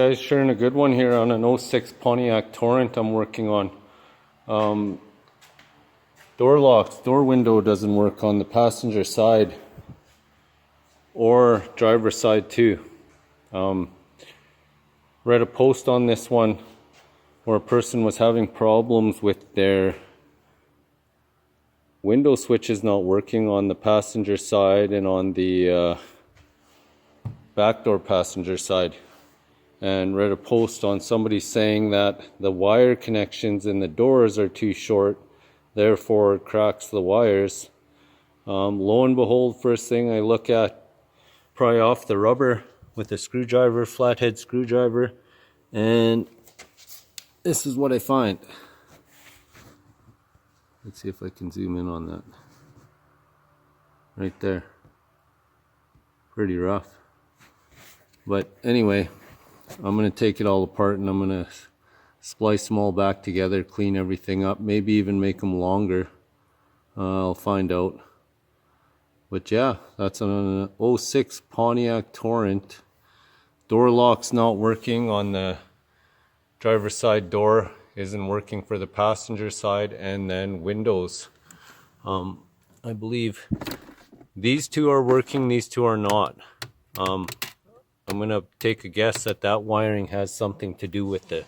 guys, sharing a good one here on an 06 Pontiac Torrent I'm working on. Door locks, door window doesn't work on the passenger side or driver side too. Read a post on this one where a person was having problems with their window switches not working on the passenger side and on the back door passenger side. And read a post on somebody saying that the wire connections in the doors are too short, therefore it cracks the wires. Lo and behold, first thing I look at, pry off the rubber with a screwdriver, flathead screwdriver, and this is what I find. Let's see if I can zoom in on that. Right there. Pretty rough. But anyway, I'm going to take it all apart and I'm going to splice them all back together, clean everything up, maybe even make them longer. I'll find out. But yeah, that's an 06 Pontiac Torrent. Door lock's not working on the driver's side door, isn't working for the passenger side, and then windows. I believe these two are working, these two are not. I'm going to take a guess that that wiring has something to do with the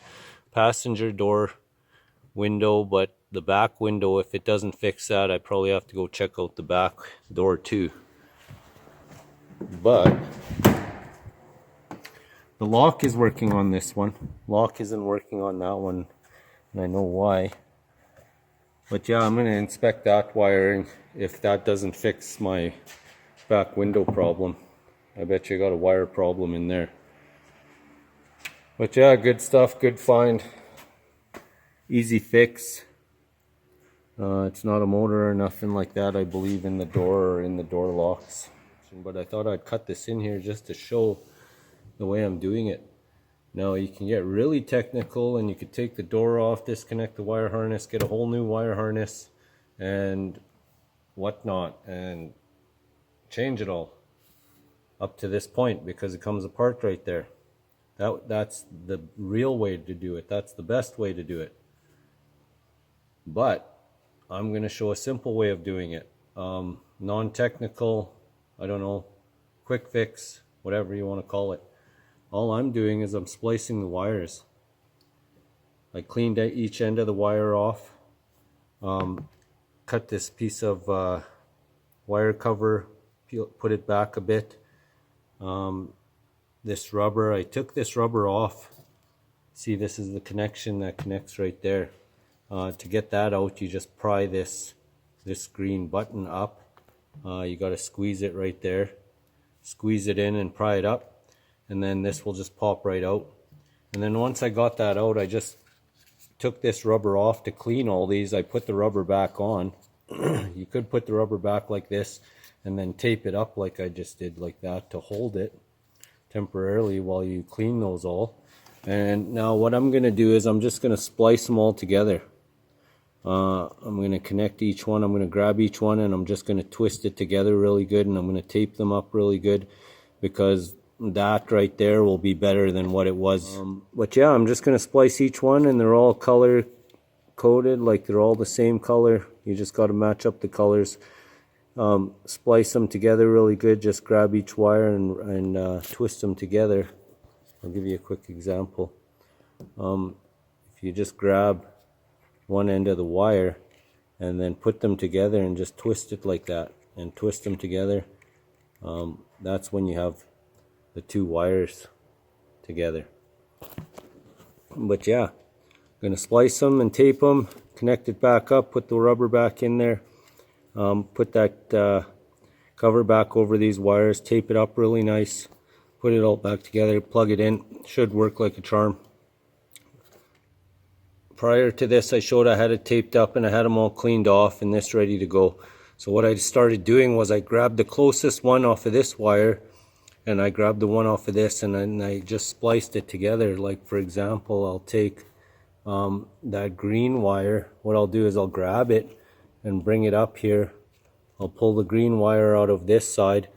passenger door window, but the back window, if it doesn't fix that, I probably have to go check out the back door too. But the lock is working on this one. Lock isn't working on that one, and I know why. But yeah, I'm going to inspect that wiring if that doesn't fix my back window problem. I bet you got a wire problem in there. But yeah, good stuff, good find. Easy fix. It's not a motor or nothing like that, I believe, in the door or in the door locks. But I thought I'd cut this in here just to show the way I'm doing it. Now you can get really technical and you could take the door off, disconnect the wire harness, get a whole new wire harness and whatnot, and change it all up to this point because it comes apart right there. That's the real way to do it. That's the best way to do it. But I'm going to show a simple way of doing it. Non-technical, I don't know, quick fix, whatever you want to call it. All I'm doing is I'm splicing the wires. I cleaned each end of the wire off. Cut this piece of wire cover, put it back a bit. This rubber, I took this rubber off. See, this is the connection that connects right there. To get that out, you just pry this green button up. You got to squeeze it right there. Squeeze it in and pry it up, and then this will just pop right out. And then once I got that out, I just took this rubber off to clean all these. I put the rubber back on. You could put the rubber back like this and then tape it up like I just did, like that, to hold it temporarily while you clean those all. And now what I'm going to do is I'm just going to splice them all together. I'm going to connect each one. I'm going to grab each one and I'm just going to twist it together really good, and I'm going to tape them up really good because that right there will be better than what it was. But yeah, I'm just going to splice each one, and they're all color coded, like they're all the same color. You just got to match up the colors. Splice them together really good. Just grab each wire and twist them together. I'll give you a quick example. If you just grab one end of the wire and then put them together and just twist it like that and twist them together, that's when you have the two wires together. But yeah, I'm going to splice them and tape them, connect it back up, put the rubber back in there. Put that cover back over these wires, tape it up really nice, put it all back together, plug it in. Should work like a charm. Prior to this, I showed I had it taped up and I had them all cleaned off and this ready to go. So what I started doing was I grabbed the closest one off of this wire and I grabbed the one off of this, and then I just spliced it together. Like, for example, I'll take that green wire. What I'll do is I'll grab it and bring it up here. I'll pull the green wire out of this side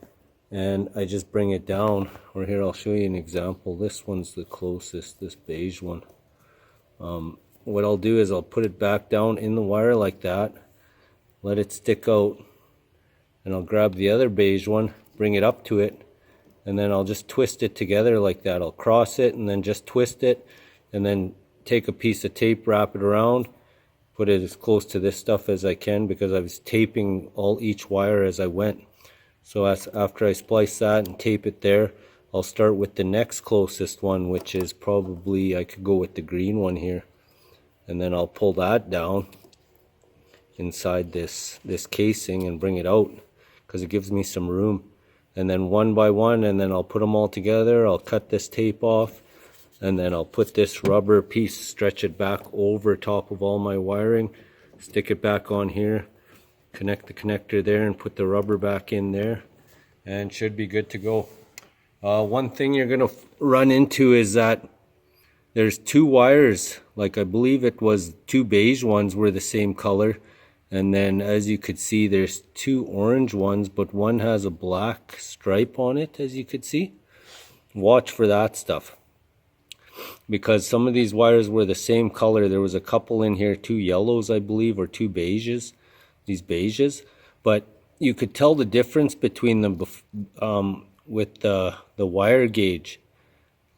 and I just bring it down. Or here, I'll show you an example. This one's the closest, this beige one. What I'll do is I'll put it back down in the wire like that, let it stick out, and I'll grab the other beige one, bring it up to it, and then I'll just twist it together like that. I'll cross it and then just twist it, and then take a piece of tape, wrap it around, put it as close to this stuff as I can, because I was taping each wire as I went. So after I splice that and tape it there, I'll start with the next closest one, which is probably, I could go with the green one here. And then I'll pull that down inside this casing and bring it out, because it gives me some room. And then one by one, and then I'll put them all together. I'll cut this tape off, and then I'll put this rubber piece, stretch it back over top of all my wiring, stick it back on here, connect the connector there, and put the rubber back in there, and should be good to go. One thing you're going to run into is that there's two wires, like I believe it was two beige ones were the same color, and then as you could see there's two orange ones, but one has a black stripe on it, as you could see. Watch for that stuff, because some of these wires were the same color. There was a couple in here, two yellows I believe, or two beiges, these beiges, but you could tell the difference between them with the wire gauge.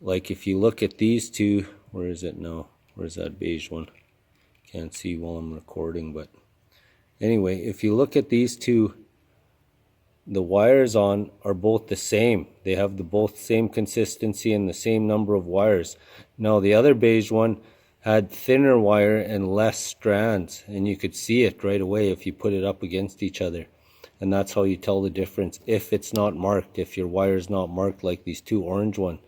Like if you look at these two, where is it now? Where's that beige one? Can't see while I'm recording, but anyway, if you look at these two, the wires on are both the same. They have the both same consistency and the same number of wires. Now the other beige one had thinner wire and less strands, and you could see it right away if you put it up against each other. And that's how you tell the difference if it's not marked, if your wire's not marked, like these two orange ones.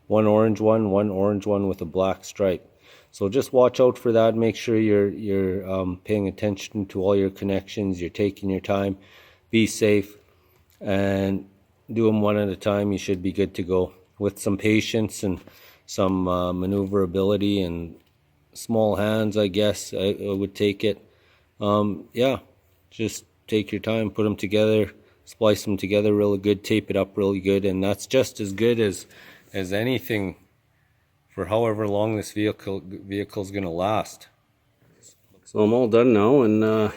One orange one with a black stripe. So just watch out for that. Make sure you're paying attention to all your connections. You're taking your time. Be safe and do them one at a time. You should be good to go. With some patience and some maneuverability and small hands, I guess I would take it. Yeah, just take your time, put them together, splice them together really good, tape it up really good, and that's just as good as anything for however long this vehicle's gonna last. So I'm all done now, and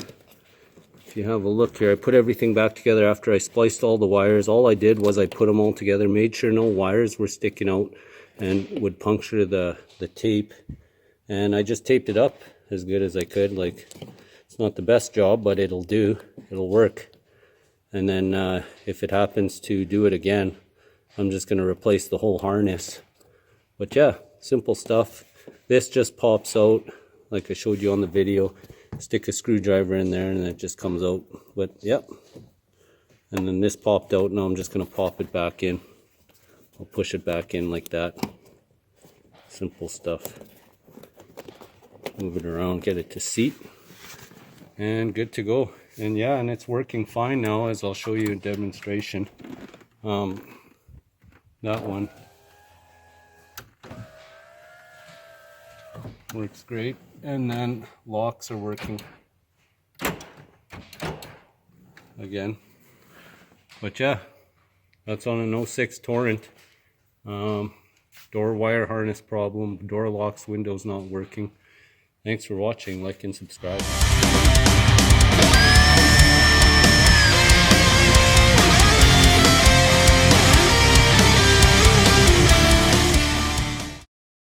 if you have a look here, I put everything back together after I spliced all the wires. All I did was I put them all together, made sure no wires were sticking out and would puncture the tape, and I just taped it up as good as I could. Like, it's not the best job, but it'll do, it'll work. And then if it happens to do it again, I'm just going to replace the whole harness. But yeah, simple stuff. This just pops out like I showed you on the video. Stick a screwdriver in there and it just comes out. But yep. And then this popped out. Now I'm just going to pop it back in. I'll push it back in like that. Simple stuff. Move it around, get it to seat, and good to go. And yeah, and it's working fine now, as I'll show you a demonstration. That one works great, and then locks are working again. But yeah, that's on an 06 Torrent. Door wire harness problem, door locks, windows not working. Thanks for watching. Like and subscribe.